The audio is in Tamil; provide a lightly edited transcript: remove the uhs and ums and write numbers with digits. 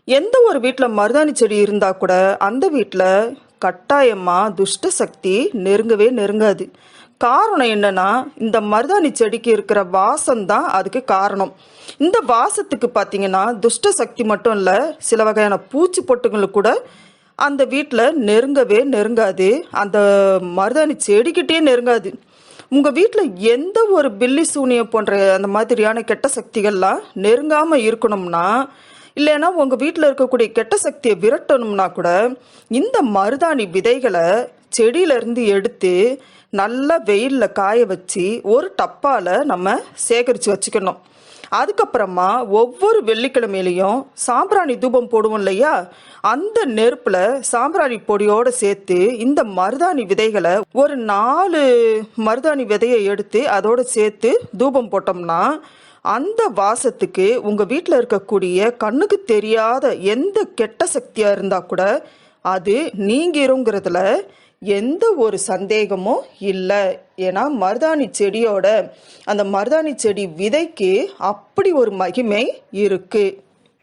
எந்த ஒரு வீட்டில் மருதாணி செடி இருந்தால் கூட அந்த வீட்டில் கட்டாயமாக துஷ்ட சக்தி நெருங்கவே நெருங்காது. காரணம் என்னன்னா, இந்த மருதாணி செடிக்கு இருக்கிற வாசம் தான் அதுக்கு காரணம். இந்த வாசத்துக்கு பார்த்தீங்கன்னா துஷ்ட சக்தி மட்டும் இல்லை, சில வகையான பூச்சி பொட்டுங்களுக்கு கூட அந்த வீட்டில் நெருங்கவே நெருங்காது. அந்த மருதாணி செடிக்கிட்டே நெருங்காது. உங்கள் வீட்டில் எந்த ஒரு பில்லி சூனியம் போன்ற அந்த மாதிரியான கெட்ட சக்திகள்லாம் நெருங்காமல் இருக்கணும்னா, இல்லைன்னா உங்கள் வீட்டில் இருக்கக்கூடிய கெட்ட சக்தியை விரட்டணும்னா கூட இந்த மருதாணி விதைகளை செடியிலேருந்து எடுத்து நல்லா வெயிலில் காய வச்சு ஒரு டப்பாவில் நம்ம சேகரித்து வச்சுக்கணும். அதுக்கப்புறமா ஒவ்வொரு வெள்ளிக்கிழமையிலையும் சாம்பிராணி தூபம் போடுவோம் இல்லையா, அந்த நெருப்பில் சாம்பிராணி பொடியோடு சேர்த்து இந்த மருதாணி விதைகளை ஒரு 4 மருதாணி விதையை எடுத்து அதோடு சேர்த்து தூபம் போட்டோம்னா அந்த வாசத்துக்கு உங்கள் வீட்டில் இருக்கக்கூடிய கண்ணுக்கு தெரியாத எந்த கெட்ட சக்தியாக இருந்தால் கூட அது நீங்கிருங்கிறதுல எந்த ஒரு சந்தேகமும் இல்லை. ஏன்னா மருதாணி செடியோட அந்த மருதாணி செடி விதைக்கு அப்படி ஒரு மகிமை இருக்குது.